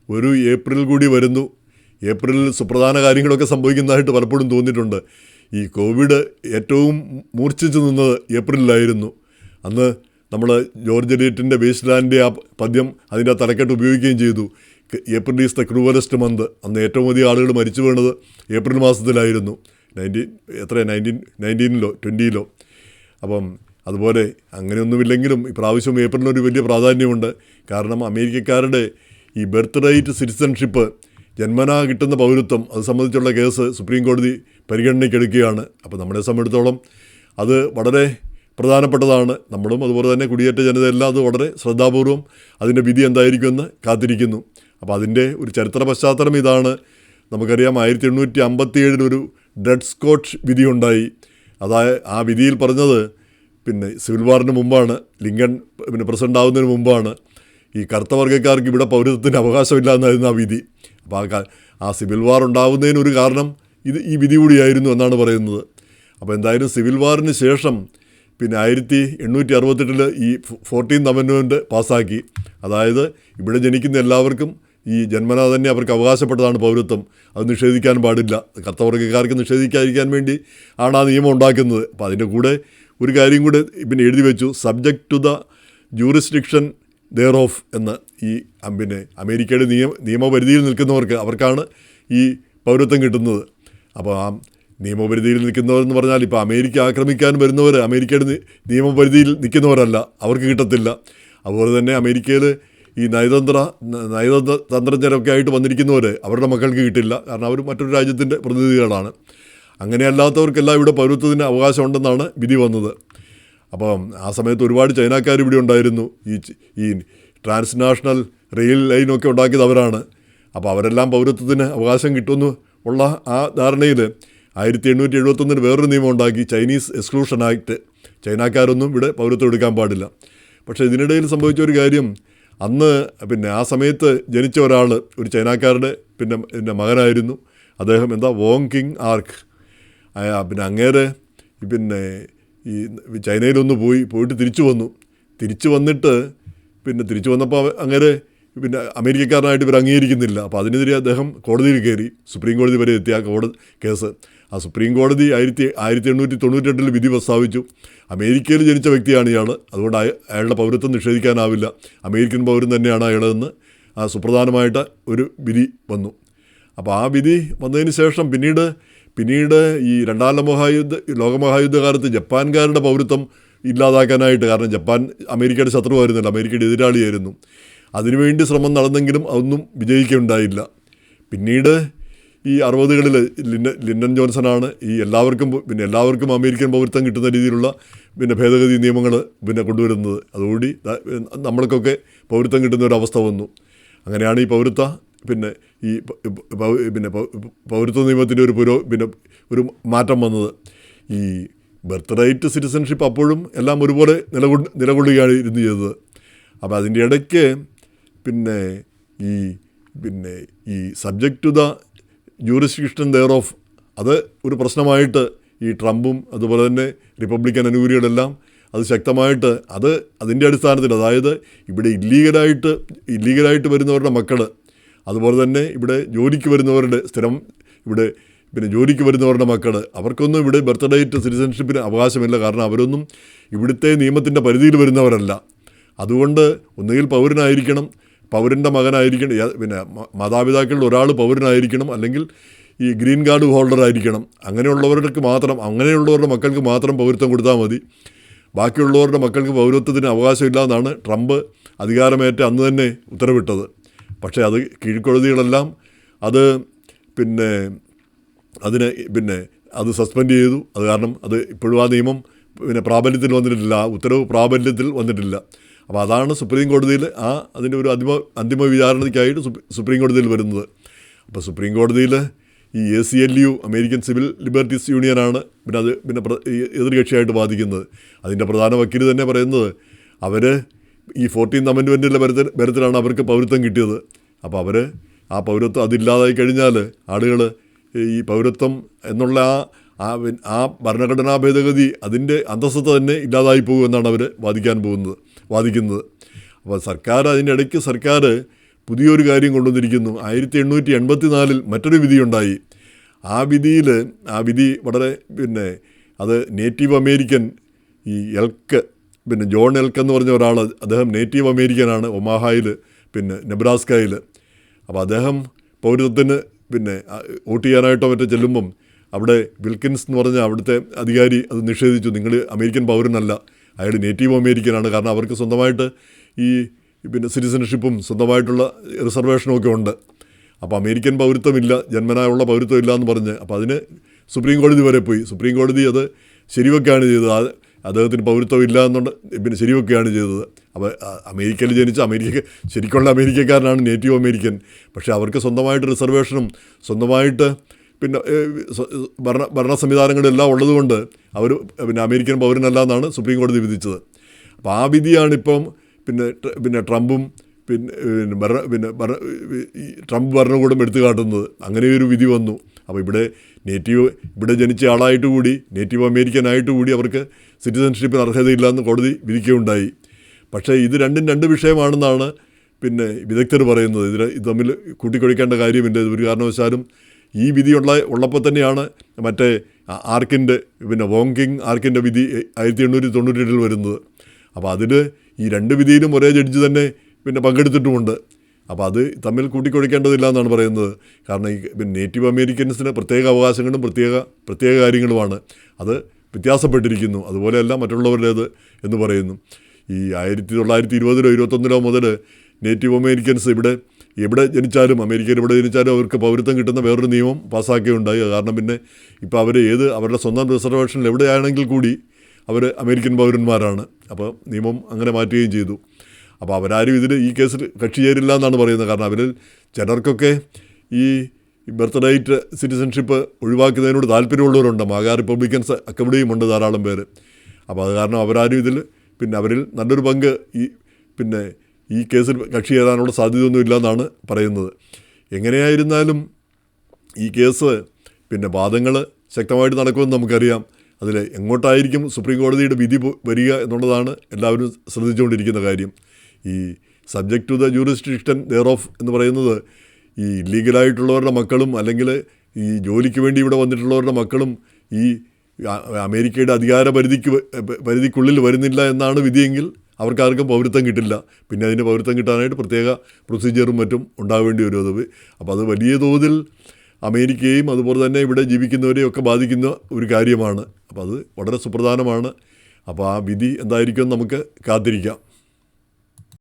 ഒരു ഏപ്രിൽ കൂടി വരുന്നു. ഏപ്രിലിൽ സുപ്രധാന കാര്യങ്ങളൊക്കെ സംഭവിക്കുന്നതായിട്ട് പലപ്പോഴും തോന്നിയിട്ടുണ്ട്. ഈ കോവിഡ് ഏറ്റവും മൂർച്ഛിച്ചു നിന്നത് ഏപ്രിലിലായിരുന്നു. അന്ന് നമ്മൾ ജോർജ് എലിയറ്റിൻ്റെ വേസ്റ്റ് ലാൻഡിൻ്റെ ആ പദ്യം അതിൻ്റെ തലക്കെട്ട് ഉപയോഗിക്കുകയും ചെയ്തു. April is the cruellest month. അന്ന് ഏറ്റവും അധികം ആളുകൾ മരിച്ചു വീണത് ഏപ്രിൽ മാസത്തിലായിരുന്നു. 1920 അപ്പം അതുപോലെ അങ്ങനെയൊന്നുമില്ലെങ്കിലും ഇപ്രാവശ്യം ഏപ്രിലിനൊരു വലിയ പ്രാധാന്യമുണ്ട്. കാരണം അമേരിക്കക്കാരുടെ ഈ ബർത്ത് റൈറ്റ് സിറ്റിസൺഷിപ്പ്, ജന്മനാ കിട്ടുന്ന പൗരത്വം, അത് സംബന്ധിച്ചുള്ള കേസ് സുപ്രീം കോടതി പരിഗണനയ്ക്കെടുക്കുകയാണ്. അപ്പോൾ നമ്മളെ സംബന്ധിച്ചിടത്തോളം അത് വളരെ പ്രധാനപ്പെട്ടതാണ്. നമ്മളും അതുപോലെ തന്നെ കുടിയേറ്റ ജനതയെല്ലാം അത് വളരെ ശ്രദ്ധാപൂർവം അതിൻ്റെ വിധി എന്തായിരിക്കുമെന്ന് കാത്തിരിക്കുന്നു. അപ്പോൾ അതിൻ്റെ ഒരു ചരിത്ര പശ്ചാത്തലം ഇതാണ്. നമുക്കറിയാം 1857 ഒരു ഡ്രെഡ് സ്കോട്ട് വിധിയുണ്ടായി. അതായത് ആ വിധിയിൽ പറഞ്ഞത് സിവിൽ വാറിന് മുമ്പാണ്, ലിങ്കൺ പ്രസിഡൻ്റ് ആവുന്നതിന് മുമ്പാണ് ഈ കറുത്ത വർഗ്ഗക്കാർക്ക് ഇവിടെ പൗരത്വത്തിന് അവകാശമില്ല എന്നായിരുന്നു ആ വിധി. അപ്പോൾ ആ സിവിൽ വാർ ഉണ്ടാവുന്നതിന് ഒരു കാരണം ഈ വിധി കൂടിയായിരുന്നു എന്നാണ് പറയുന്നത്. അപ്പോൾ എന്തായാലും സിവിൽ വാറിന് ശേഷം 1868 ഈ 14th അമെൻഡ്മെൻറ്റ് പാസ്സാക്കി. അതായത് ഇവിടെ ജനിക്കുന്ന എല്ലാവർക്കും ഈ ജന്മനാ തന്നെ അവർക്ക് അവകാശപ്പെട്ടതാണ് പൗരത്വം. അത് നിഷേധിക്കാൻ പാടില്ല. കറുത്ത വർഗ്ഗക്കാർക്ക് നിഷേധിക്കാതിരിക്കാൻ വേണ്ടി ആണ് ആ നിയമം ഉണ്ടാക്കുന്നത്. അപ്പോൾ അതിൻ്റെ കൂടെ ഒരു കാര്യം കൂടെ എഴുതി വെച്ചു, subject to the jurisdiction thereof എന്ന്. ഈ അമേരിക്കയുടെ നിയമപരിധിയിൽ നിൽക്കുന്നവർക്ക് അവർക്കാണ് ഈ പൗരത്വം കിട്ടുന്നത്. അപ്പോൾ ആ നിയമപരിധിയിൽ നിൽക്കുന്നവരെന്ന് പറഞ്ഞാൽ ഇപ്പോൾ അമേരിക്ക ആക്രമിക്കാൻ വരുന്നവർ അമേരിക്കയുടെ നിയമപരിധിയിൽ നിൽക്കുന്നവരല്ല, അവർക്ക് കിട്ടത്തില്ല. അതുപോലെ തന്നെ അമേരിക്കയിൽ ഈ നയതന്ത്രജ്ഞരൊക്കെ ആയിട്ട് വന്നിരിക്കുന്നവർ അവരുടെ മക്കൾക്ക് കിട്ടില്ല. കാരണം അവർ മറ്റൊരു രാജ്യത്തിൻ്റെ പ്രതിനിധികളാണ്. അങ്ങനെയല്ലാത്തവർക്കെല്ലാം ഇവിടെ പൗരത്വത്തിന് അവകാശമുണ്ടെന്നാണ് വിധി വന്നത്. അപ്പം ആ സമയത്ത് ഒരുപാട് ചൈനക്കാർ ഇവിടെ ഉണ്ടായിരുന്നു. ഈ ട്രാൻസ്നാഷണൽ റെയിൽ ലൈനൊക്കെ ഉണ്ടാക്കിയത് അവരാണ്. അപ്പോൾ അവരെല്ലാം പൗരത്വത്തിന് അവകാശം കിട്ടുമെന്ന് ഉള്ള ആ ധാരണയിൽ 1871 വേറൊരു നിയമം ഉണ്ടാക്കി, ചൈനീസ് എക്സ്ക്ലൂഷൻ ആക്ട്. ചൈനക്കാരൊന്നും ഇവിടെ പൗരത്വം എടുക്കാൻ പാടില്ല. പക്ഷേ ഇതിനിടയിൽ സംഭവിച്ച ഒരു കാര്യം, അന്ന് ആ സമയത്ത് ജനിച്ച ഒരാൾ ഒരു ചൈനക്കാരുടെ മകനായിരുന്നു. അദ്ദേഹം വോങ് കിങ് ആർക്ക്. അങ്ങേരെ ഈ ചൈനയിലൊന്ന് പോയിട്ട് തിരിച്ചു വന്നിട്ട് തിരിച്ചു വന്നപ്പോൾ അങ്ങേരെ അമേരിക്കക്കാരനായിട്ട് ഇവർ അംഗീകരിക്കുന്നില്ല. അപ്പോൾ അതിനെതിരെ അദ്ദേഹം കോടതിയിൽ കയറി. സുപ്രീം കോടതി വരെ എത്തിയ കേസ്. ആ സുപ്രീം കോടതി 1898 വിധി പ്രസ്താവിച്ചു. അമേരിക്കയിൽ ജനിച്ച വ്യക്തിയാണ് ഇയാൾ, അതുകൊണ്ട് അയാളുടെ പൗരത്വം നിഷേധിക്കാനാവില്ല, അമേരിക്കൻ പൗരൻ തന്നെയാണ് അയാളെന്ന് ആ സുപ്രധാനമായിട്ട് ഒരു വിധി വന്നു. അപ്പോൾ ആ വിധി വന്നതിന് ശേഷം പിന്നീട് ഈ രണ്ടാം ലോകമഹായുദ്ധകാലത്ത് ജപ്പാൻകാരുടെ പൗരത്വം ഇല്ലാതാക്കാനായിട്ട്, കാരണം ജപ്പാൻ അമേരിക്കയുടെ ശത്രുവായിരുന്നല്ലോ, അമേരിക്കയുടെ എതിരാളിയായിരുന്നു, അതിനുവേണ്ടി ശ്രമം നടന്നെങ്കിലും അതൊന്നും വിജയിക്കുകയുണ്ടായില്ല. പിന്നീട് ഈ 60കളിൽ ലിൻഡൻ ജോൺസണാണ് ഈ എല്ലാവർക്കും അമേരിക്കൻ പൗരത്വം കിട്ടുന്ന രീതിയിലുള്ള ഭേദഗതി നിയമങ്ങൾ കൊണ്ടുവരുന്നത്. അതുകൂടി നമ്മൾക്കൊക്കെ പൗരത്വം കിട്ടുന്ന ഒരവസ്ഥ വന്നു. അങ്ങനെയാണ് ഈ പൗരത്വ നിയമത്തിൻ്റെ ഒരു മാറ്റം വന്നത്. ഈ ബർത്ത് റൈറ്റ് സിറ്റിസൺഷിപ്പ് അപ്പോഴും എല്ലാം ഒരുപോലെ നിലകൊള്ളുകയാണ് ഇരുന്ന് ചെയ്തത്. അപ്പോൾ അതിൻ്റെ ഇടയ്ക്ക് ഈ subject to the jurisdiction thereof, അത് ഒരു പ്രശ്നമായിട്ട് ഈ ട്രംപും അതുപോലെ തന്നെ റിപ്പബ്ലിക്കൻ അനുകൂലികളെല്ലാം അത് ശക്തമായിട്ട് അതിൻ്റെ അടിസ്ഥാനത്തിൽ, അതായത് ഇവിടെ ഇല്ലീഗലായിട്ട് വരുന്നവരുടെ മക്കൾ, അതുപോലെ തന്നെ ഇവിടെ ജോലിക്ക് വരുന്നവരുടെ ജോലിക്ക് വരുന്നവരുടെ മക്കൾ, അവർക്കൊന്നും ഇവിടെ ബർത്ത് റൈറ്റ് സിറ്റിസൺഷിപ്പിന് അവകാശമില്ല. കാരണം അവരൊന്നും ഇവിടുത്തെ നിയമത്തിൻ്റെ പരിധിയിൽ വരുന്നവരല്ല. അതുകൊണ്ട് ഒന്നുകിൽ പൗരൻ്റെ മകനായിരിക്കണം, മാതാപിതാക്കളിൽ ഒരാൾ പൗരനായിരിക്കണം, അല്ലെങ്കിൽ ഈ ഗ്രീൻ കാർഡ് ഹോൾഡർ ആയിരിക്കണം. അങ്ങനെയുള്ളവരുടെ മക്കൾക്ക് മാത്രം പൗരത്വം കൊടുത്താൽ മതി. ബാക്കിയുള്ളവരുടെ മക്കൾക്ക് പൗരത്വത്തിന് അവകാശമില്ല എന്നാണ് ട്രംപ് അധികാരമേറ്റ അന്ന് തന്നെ ഉത്തരവിട്ടത്. പക്ഷേ അത് കീഴ്ക്കോടതികളെല്ലാം അത് സസ്പെൻഡ് ചെയ്തു. അത് കാരണം അത് ഇപ്പോഴും ആ നിയമം പ്രാബല്യത്തിൽ വന്നിട്ടില്ല, ആ ഉത്തരവ് പ്രാബല്യത്തിൽ വന്നിട്ടില്ല. അപ്പോൾ അതാണ് സുപ്രീം കോടതിയിൽ അതിൻ്റെ ഒരു അന്തിമ വിചാരണയ്ക്കായിട്ട് സുപ്രീം കോടതിയിൽ വരുന്നത്. അപ്പോൾ സുപ്രീം കോടതിയിൽ ഈ ACLU അമേരിക്കൻ സിവിൽ ലിബർട്ടീസ് യൂണിയനാണ് എതിർകക്ഷിയായിട്ട് ബാധിക്കുന്നത്. അതിൻ്റെ പ്രധാന വക്കീൽ തന്നെ പറയുന്നത് അവർ ഈ 14th അമെൻഡ്മെൻറ്റിൻ്റെ ബലത്തിലാണ് അവർക്ക് പൗരത്വം കിട്ടിയത്. അപ്പോൾ അവർ ആ പൗരത്വം അതില്ലാതായി കഴിഞ്ഞാൽ ആളുകൾ ഈ പൗരത്വം എന്നുള്ള ആ ഭരണഘടനാ ഭേദഗതി അതിൻ്റെ അന്തസ്സത്ത തന്നെ ഇല്ലാതായി പോകുമെന്നാണ് അവർ വാദിക്കുന്നത്. അപ്പോൾ അതിൻ്റെ ഇടയ്ക്ക് സർക്കാർ പുതിയൊരു കാര്യം കൊണ്ടുവന്നിരിക്കുന്നു. 1884 മറ്റൊരു വിധിയുണ്ടായി. ആ വിധി വളരെ അത് നേറ്റീവ് അമേരിക്കൻ ഈ എൽക്ക് ജോൺ എൽക്ക് എന്ന് പറഞ്ഞ ഒരാൾ, അദ്ദേഹം നേറ്റീവ് അമേരിക്കനാണ്, ഒമാഹായിൽ നെബ്രാസ്കയിൽ. അപ്പോൾ അദ്ദേഹം പൗരത്വത്തിന് വോട്ട് ചെയ്യാനായിട്ടോ മറ്റോ ചെല്ലുമ്പം അവിടെ വിൽക്കിൻസ് എന്ന് പറഞ്ഞ അവിടുത്തെ അധികാരി അത് നിഷേധിച്ചു. നിങ്ങൾ അമേരിക്കൻ പൗരനല്ല, അയാൾ നേറ്റീവ് അമേരിക്കനാണ്. കാരണം അവർക്ക് സ്വന്തമായിട്ട് ഈ സിറ്റിസൺഷിപ്പും സ്വന്തമായിട്ടുള്ള റിസർവേഷനും ഒക്കെ ഉണ്ട്. അപ്പോൾ അമേരിക്കൻ പൗരത്വമില്ല, ജന്മനായുള്ള പൗരത്വം ഇല്ല എന്ന് പറഞ്ഞ് അപ്പോൾ അതിന് സുപ്രീം കോടതി വരെ പോയി. സുപ്രീം കോടതി അത് ശരിവെക്കുകയാണ് ചെയ്തത്. അദ്ദേഹത്തിന് പൗരത്വം ഇല്ല എന്നുകൊണ്ട് ശരിവെക്കുകയാണ് ചെയ്തത്. അപ്പോൾ അമേരിക്കയിൽ ജനിച്ച ശരിക്കുള്ള അമേരിക്കക്കാരനാണ് നേറ്റീവ് അമേരിക്കൻ. പക്ഷേ അവർക്ക് സ്വന്തമായിട്ട് റിസർവേഷനും സ്വന്തമായിട്ട് ഭരണ സംവിധാനങ്ങളെല്ലാം ഉള്ളതുകൊണ്ട് അവർ അമേരിക്കൻ പൗരനല്ല എന്നാണ് സുപ്രീം കോടതി വിധിച്ചത്. അപ്പോൾ ആ വിധിയാണിപ്പം ട്രംപും ട്രംപ് ഭരണകൂടം എടുത്തു കാട്ടുന്നത്. അങ്ങനെയൊരു വിധി വന്നു. അപ്പോൾ ഇവിടെ ജനിച്ച ആളായിട്ട് കൂടി നേറ്റീവ് അമേരിക്കനായിട്ട് കൂടി അവർക്ക് സിറ്റിസൺഷിപ്പിന് അർഹതയില്ല എന്ന് കോടതി വിധിക്കുകയുണ്ടായി. പക്ഷേ ഇത് രണ്ട് വിഷയമാണെന്നാണ് വിദഗ്ധർ പറയുന്നത്. ഇത് തമ്മിൽ കൂട്ടിക്കൊഴിക്കേണ്ട കാര്യമില്ല. ഒരു കാരണവശാലും ഈ വിധി ഉള്ളപ്പോൾ തന്നെയാണ് മറ്റേ ആർക്കിൻ്റെ വോങ്കിങ് ആർക്കിൻ്റെ വിധി 1897 വരുന്നത്. അപ്പോൾ അതിൽ ഈ രണ്ട് വിധിയിലും ഒരേ ജഡ്ജി തന്നെ പങ്കെടുത്തിട്ടുമുണ്ട്. അപ്പോൾ അത് തമ്മിൽ കൂട്ടിക്കൊഴിക്കേണ്ടതില്ല എന്നാണ് പറയുന്നത്. കാരണം ഈ നേറ്റീവ് അമേരിക്കൻസിന് പ്രത്യേക അവകാശങ്ങളും പ്രത്യേക കാര്യങ്ങളുമാണ്. അത് വ്യത്യാസപ്പെട്ടിരിക്കുന്നു. അതുപോലെയല്ല മറ്റുള്ളവരുടേത് എന്ന് പറയുന്നു. ഈ 1920 21 മുതൽ നേറ്റീവ് അമേരിക്കൻസ് എവിടെ ജനിച്ചാലും അമേരിക്കയിൽ എവിടെ ജനിച്ചാലും അവർക്ക് പൗരത്വം കിട്ടുന്ന വേറൊരു നിയമം പാസ്സാക്കുകയുണ്ടായി. കാരണം ഇപ്പോൾ അവർ അവരുടെ സ്വന്തം റിസർവേഷനിൽ എവിടെയാണെങ്കിൽ കൂടി അവർ അമേരിക്കൻ പൗരന്മാരാണ്. അപ്പോൾ നിയമം അങ്ങനെ മാറ്റുകയും ചെയ്തു. അപ്പോൾ അവരാരും ഈ കേസിൽ കക്ഷി ചേരില്ല എന്നാണ് പറയുന്നത്. കാരണം അവരിൽ ചിലർക്കൊക്കെ ഈ ബർത്ത് റൈറ്റ് സിറ്റിസൺഷിപ്പ് ഒഴിവാക്കുന്നതിനോട് താല്പര്യമുള്ളവരുണ്ട്. മാഗാ റിപ്പബ്ലിക്കൻസ് ഒക്കെ ഇവിടെയും ഉണ്ട് ധാരാളം പേര്. അപ്പോൾ അത് കാരണം അവരാരും അവരിൽ നല്ലൊരു പങ്ക് ഈ കേസിൽ കക്ഷി ചേരാനുള്ള സാധ്യതയൊന്നുമില്ല എന്നാണ് പറയുന്നത്. എങ്ങനെയായിരുന്നാലും ഈ കേസ് വാദങ്ങൾ ശക്തമായിട്ട് നടക്കുമെന്ന് നമുക്കറിയാം. അതിൽ എങ്ങോട്ടായിരിക്കും സുപ്രീം കോടതിയുടെ വിധി വരിക എന്നുള്ളതാണ് എല്ലാവരും ശ്രദ്ധിച്ചുകൊണ്ടിരിക്കുന്ന കാര്യം. ഈ subject to the jurisdiction thereof എന്ന് പറയുന്നത് ഈ ഇല്ലീഗലായിട്ടുള്ളവരുടെ മക്കളും അല്ലെങ്കിൽ ഈ ജോലിക്ക് വേണ്ടി ഇവിടെ വന്നിട്ടുള്ളവരുടെ മക്കളും ഈ അമേരിക്കയുടെ അധികാര പരിധിക്കുള്ളിൽ വരുന്നില്ല എന്നാണ് വിധിയെങ്കിൽ അവർക്കാർക്കും പൗരത്വം കിട്ടില്ല. പിന്നെ അതിന് പൗരത്വം കിട്ടാനായിട്ട് പ്രത്യേക പ്രൊസീജിയറും മറ്റും ഉണ്ടാവേണ്ടി വരും. അപ്പോൾ അത് വലിയ തോതിൽ അമേരിക്കയെയും അതുപോലെ തന്നെ ഇവിടെ ജീവിക്കുന്നവരെയും ഒക്കെ ബാധിക്കുന്ന ഒരു കാര്യമാണ്. അപ്പോൾ അത് വളരെ സുപ്രധാനമാണ്. അപ്പോൾ ആ വിധി എന്തായിരിക്കും നമുക്ക് കാത്തിരിക്കാം.